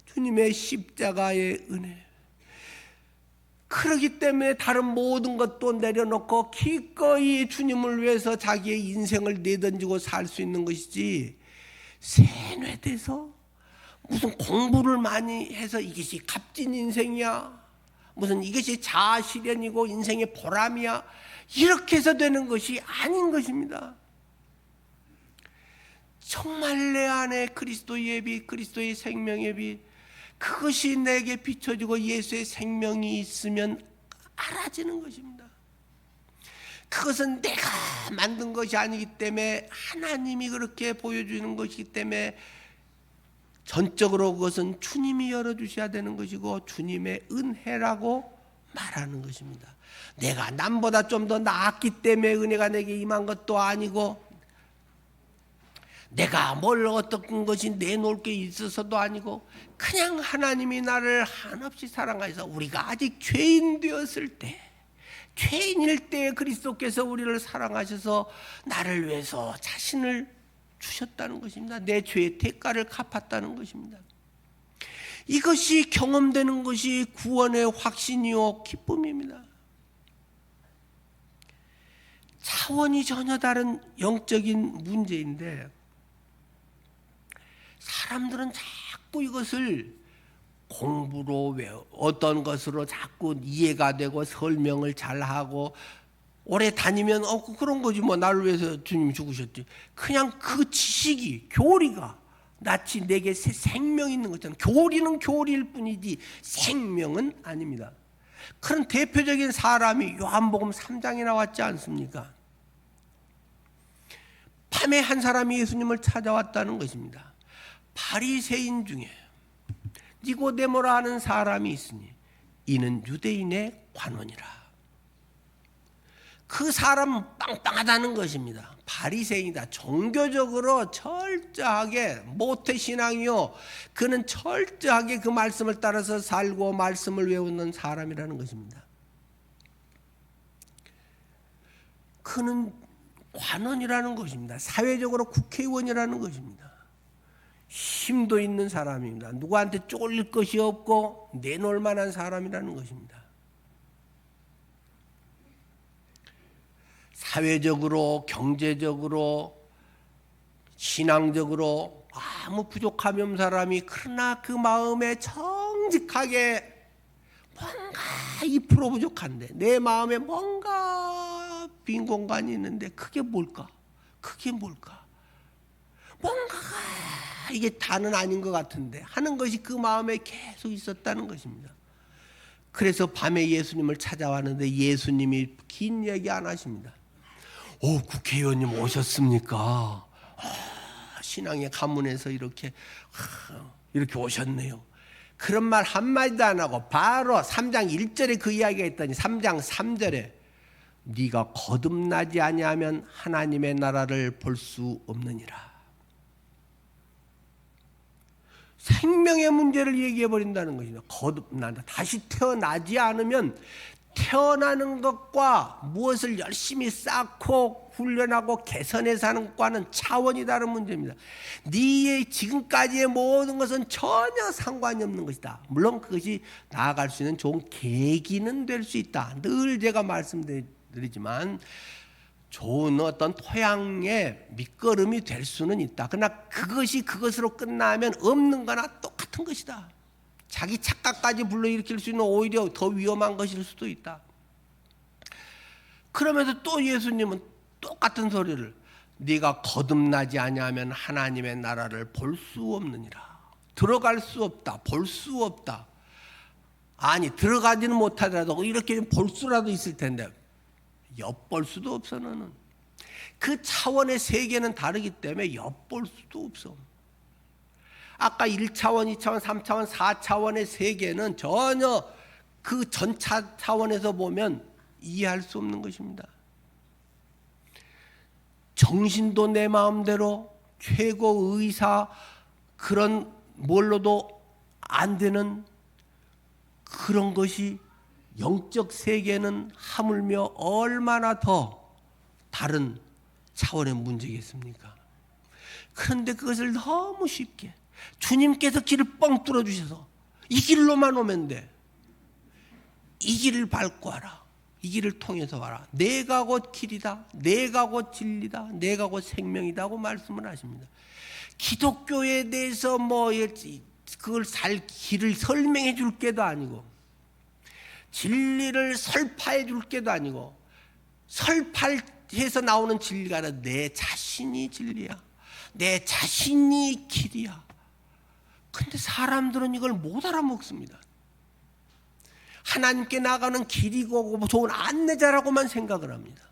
주님의 십자가의 은혜, 그러기 때문에 다른 모든 것도 내려놓고 기꺼이 주님을 위해서 자기의 인생을 내던지고 살 수 있는 것이지, 세뇌돼서 무슨 공부를 많이 해서 이것이 값진 인생이야, 무슨 이것이 자아실현이고 인생의 보람이야, 이렇게 해서 되는 것이 아닌 것입니다. 정말 내 안에 그리스도의 빛, 그리스도의 생명의 빛, 그것이 내게 비춰지고 예수의 생명이 있으면 알아지는 것입니다. 그것은 내가 만든 것이 아니기 때문에 하나님이 그렇게 보여주는 것이기 때문에 전적으로 그것은 주님이 열어주셔야 되는 것이고 주님의 은혜라고 말하는 것입니다. 내가 남보다 좀 더 나았기 때문에 은혜가 내게 임한 것도 아니고, 내가 뭘 어떤 것이 내놓을 게 있어서도 아니고, 그냥 하나님이 나를 한없이 사랑하셔서 우리가 아직 죄인 되었을 때, 죄인일 때 그리스도께서 우리를 사랑하셔서 나를 위해서 자신을 주셨다는 것입니다. 내 죄의 대가를 갚았다는 것입니다. 이것이 경험되는 것이 구원의 확신이요 기쁨입니다. 차원이 전혀 다른 영적인 문제인데, 사람들은 자꾸 이것을 공부로 어떤 것으로 자꾸 이해가 되고 설명을 잘하고, 오래 다니면 그런 거지 뭐, 나를 위해서 주님이 죽으셨지. 그냥 그 지식이, 교리가 마치 내게 생명 있는 것처럼, 교리는 교리일 뿐이지 생명은 아닙니다. 그런 대표적인 사람이 요한복음 3장에 나왔지 않습니까? 밤에 한 사람이 예수님을 찾아왔다는 것입니다. 바리새인 중에 니고데모라 하는 사람이 있으니 이는 유대인의 관원이라. 그 사람은 빵빵하다는 것입니다. 바리새인이다. 종교적으로 철저하게 모태신앙이요, 그는 철저하게 그 말씀을 따라서 살고 말씀을 외우는 사람이라는 것입니다. 그는 관원이라는 것입니다. 사회적으로 국회의원이라는 것입니다. 힘도 있는 사람입니다. 누구한테 쫄릴 것이 없고 내놓을 만한 사람이라는 것입니다. 사회적으로, 경제적으로, 신앙적으로 아무 부족함이 없는 사람이, 그러나 그 마음에 정직하게 뭔가 2% 부족한데, 내 마음에 뭔가 빈 공간이 있는데 그게 뭘까? 그게 뭘까? 뭔가가 이게 다는 아닌 것 같은데 하는 것이 그 마음에 계속 있었다는 것입니다. 그래서 밤에 예수님을 찾아왔는데 예수님이 긴 얘기 안 하십니다. 오, 국회의원님 오셨습니까? 신앙의 가문에서 이렇게 오셨네요. 그런 말 한마디도 안 하고 바로 3장 1절에 그 이야기가 있더니 3장 3절에 네가 거듭나지 아니하면 하나님의 나라를 볼 수 없느니라. 생명의 문제를 얘기해 버린다는 것입니다. 거듭난다. 다시 태어나지 않으면 태어나는 것과 무엇을 열심히 쌓고 훈련하고 개선해서 하는 것과는 차원이 다른 문제입니다. 네 지금까지의 모든 것은 전혀 상관이 없는 것이다. 물론 그것이 나아갈 수 있는 좋은 계기는 될 수 있다. 늘 제가 말씀드리지만 좋은 어떤 토양의 밑거름이 될 수는 있다. 그러나 그것이 그것으로 끝나면 없는 거나 똑같은 것이다. 자기 착각까지 불러일으킬 수 있는 오히려 더 위험한 것일 수도 있다. 그러면서 또 예수님은 똑같은 소리를, 네가 거듭나지 아니하면 하나님의 나라를 볼 수 없느니라. 들어갈 수 없다. 볼 수 없다. 아니, 들어가지는 못하더라도 이렇게 볼 수라도 있을 텐데 엿볼 수도 없어. 너는 그 차원의 세계는 다르기 때문에 엿볼 수도 없어. 아까 1차원, 2차원, 3차원, 4차원의 세계는 전혀 그 전차 차원에서 보면 이해할 수 없는 것입니다. 정신도 내 마음대로 최고 의사 그런 뭘로도 안 되는 그런 것이 영적 세계는 하물며 얼마나 더 다른 차원의 문제겠습니까? 그런데 그것을 너무 쉽게 주님께서 길을 뻥 뚫어주셔서 이 길로만 오면 돼. 이 길을 밟고 와라. 이 길을 통해서 와라. 내가 곧 길이다. 내가 곧 진리다. 내가 곧 생명이다 고 말씀을 하십니다. 기독교에 대해서 그걸 살 길을 설명해 줄 게도 아니고 진리를 설파해 줄 게도 아니고 설파해서 나오는 진리가 아니라 내 자신이 진리야. 내 자신이 길이야. 근데 사람들은 이걸 못 알아먹습니다. 하나님께 나가는 길이고 좋은 안내자라고만 생각을 합니다.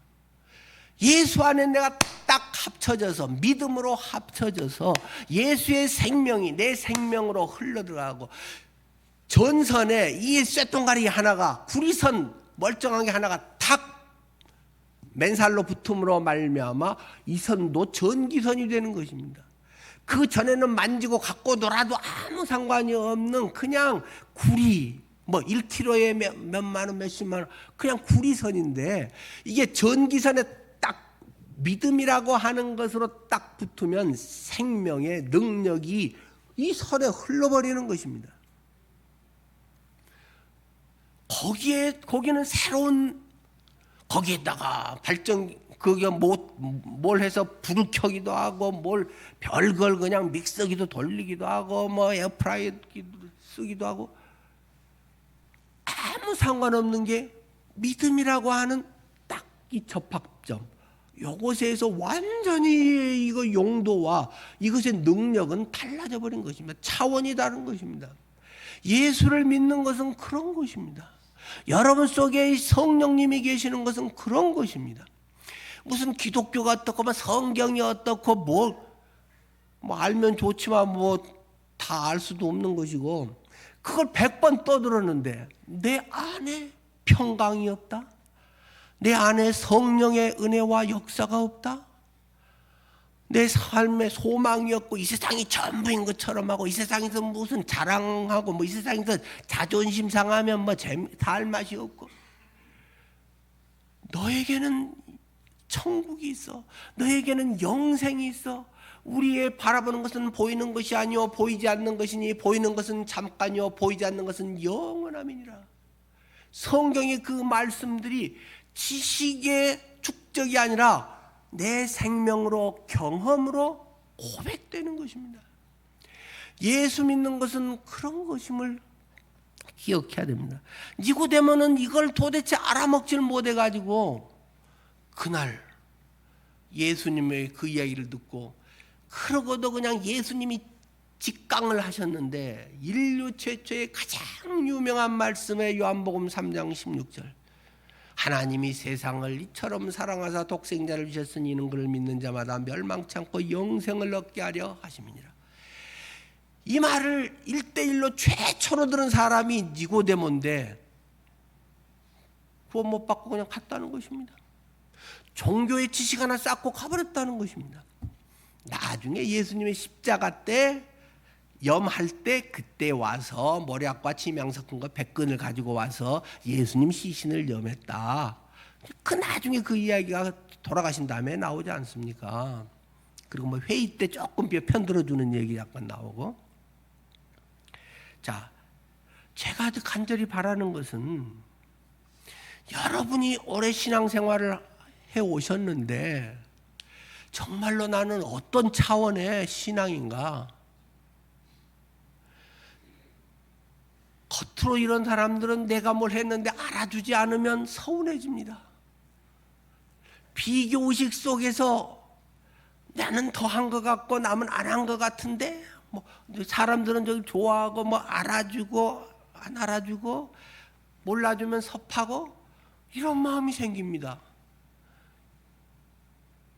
예수 안에 내가 딱 합쳐져서 믿음으로 합쳐져서 예수의 생명이 내 생명으로 흘러들어가고 전선에 이 쇳덩가리 하나가 구리선 멀쩡한 게 하나가 탁 맨살로 붙음으로 말미암아 이 선도 전기선이 되는 것입니다. 그 전에는 만지고 갖고 놀아도 아무 상관이 없는 그냥 구리 뭐 1kg에 몇만 원 몇십만 원 그냥 구리선인데 이게 전기선에 딱 믿음이라고 하는 것으로 딱 붙으면 생명의 능력이 이 선에 흘러버리는 것입니다. 거기는 새로운 거기에다가 발전 그게 뭘 해서 불을 켜기도 하고 뭘 별걸 그냥 믹서기도 돌리기도 하고 뭐 에어프라이기 쓰기도 하고 아무 상관없는 게 믿음이라고 하는 딱 이 접합점 요것에서 완전히 이거 용도와 이것의 능력은 달라져 버린 것입니다. 차원이 다른 것입니다. 예수를 믿는 것은 그런 것입니다. 여러분 속에 성령님이 계시는 것은 그런 것입니다. 무슨 기독교가 어떻고 뭐 성경이 어떻고 뭐 알면 좋지만 뭐 다 알 수도 없는 것이고 그걸 100번 떠들었는데 내 안에 평강이 없다. 내 안에 성령의 은혜와 역사가 없다. 내 삶에 소망이 없고 이 세상이 전부인 것처럼 하고 이 세상에서 무슨 자랑하고 뭐 이 세상에서 자존심 상하면 뭐 살 맛이 없고 너에게는 천국이 있어. 너에게는 영생이 있어. 우리의 바라보는 것은 보이는 것이 아니요 보이지 않는 것이니 보이는 것은 잠깐이요 보이지 않는 것은 영원함이니라. 성경의 그 말씀들이 지식의 축적이 아니라 내 생명으로 경험으로 고백되는 것입니다. 예수 믿는 것은 그런 것임을 기억해야 됩니다. 니고데모는 이걸 도대체 알아먹지를 못해가지고 그날 예수님의 그 이야기를 듣고 그러고도 그냥 예수님이 직강을 하셨는데 인류 최초의 가장 유명한 말씀의 요한복음 3장 16절 하나님이 세상을 이처럼 사랑하사 독생자를 주셨으니 이는 그를 믿는 자마다 멸망치 않고 영생을 얻게 하려 하심이니라. 이 말을 1대1로 최초로 들은 사람이 니고데모인데 구원 못 받고 그냥 갔다는 것입니다. 종교의 지식 하나 쌓고 가버렸다는 것입니다. 나중에 예수님의 십자가 때 염할 때 그때 와서 모략과 침향 섞은 거 100근을 가지고 와서 예수님 시신을 염했다. 그 나중에 그 이야기가 돌아가신 다음에 나오지 않습니까? 그리고 뭐 회의 때 조금 편들어주는 얘기 약간 나오고. 자, 제가 간절히 바라는 것은 여러분이 오래 신앙생활을 해오셨는데 정말로 나는 어떤 차원의 신앙인가? 겉으로 이런 사람들은 내가 뭘 했는데 알아주지 않으면 서운해집니다. 비교의식 속에서 나는 더 한 것 같고 남은 안 한 것 같은데 뭐 사람들은 저기 좋아하고 뭐 알아주고 안 알아주고 몰라주면 섭하고 이런 마음이 생깁니다.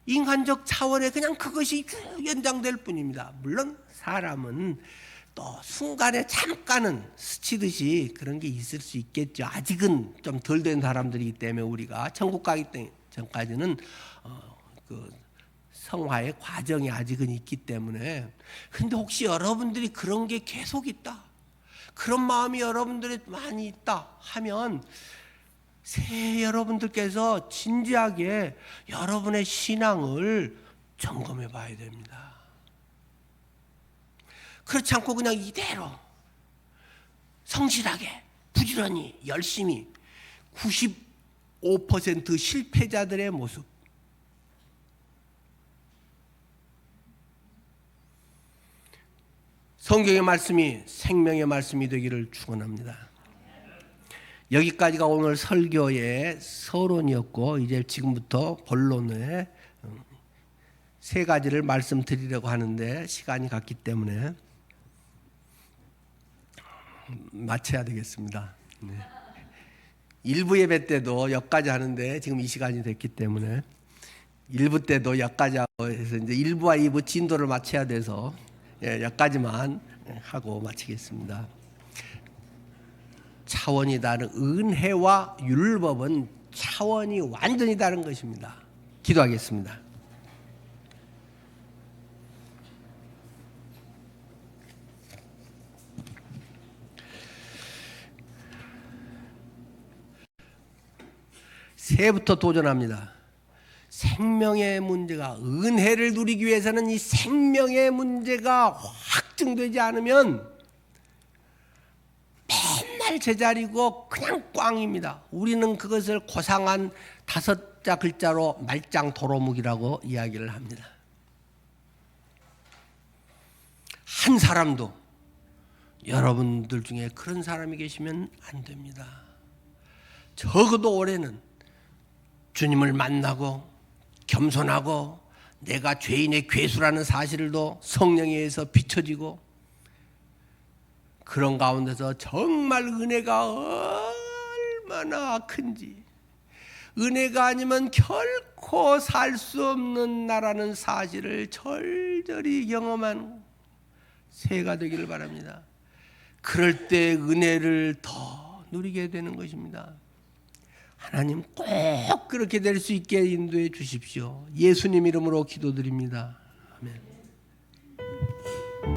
인간적 차원에 그냥 그것이 연장될 뿐입니다. 물론 사람은 또 순간에 잠깐은 스치듯이 그런 게 있을 수 있겠죠. 아직은 좀 덜 된 사람들이기 때문에 우리가 천국 가기 전까지는 그 성화의 과정이 아직은 있기 때문에. 근데 혹시 여러분들이 그런 게 계속 있다, 그런 마음이 여러분들이 많이 있다 하면 새 여러분들께서 진지하게 여러분의 신앙을 점검해 봐야 됩니다. 그렇지 않고 그냥 이대로 성실하게 부지런히 열심히 95% 실패자들의 모습. 성경의 말씀이 생명의 말씀이 되기를 축원합니다. 여기까지가 오늘 설교의 서론이었고 이제 지금부터 본론에 세 가지를 말씀드리려고 하는데 시간이 갔기 때문에 마쳐야 되겠습니다. 네. 1부 예배 때도 여기까지 하는데 지금 이 시간이 됐기 때문에 1부 때도 여기까지 하고 해서 이제 1부와 2부 진도를 맞춰야 돼서 여기까지만 하고 마치겠습니다. 차원이 다른 은혜와 율법은 차원이 완전히 다른 것입니다. 기도하겠습니다. 새해부터 도전합니다. 생명의 문제가 은혜를 누리기 위해서는 이 생명의 문제가 확증되지 않으면 맨날 제자리고 그냥 꽝입니다. 우리는 그것을 고상한 5자 글자로 말짱 도루묵이라고 이야기를 합니다. 한 사람도 여러분들 중에 그런 사람이 계시면 안 됩니다. 적어도 올해는 주님을 만나고 겸손하고 내가 죄인의 괴수라는 사실도 성령에 의해서 비춰지고 그런 가운데서 정말 은혜가 얼마나 큰지, 은혜가 아니면 결코 살 수 없는 나라는 사실을 절절히 경험한 새해가 되기를 바랍니다. 그럴 때 은혜를 더 누리게 되는 것입니다. 하나님 꼭 그렇게 될 수 있게 인도해 주십시오. 예수님 이름으로 기도드립니다. 아멘.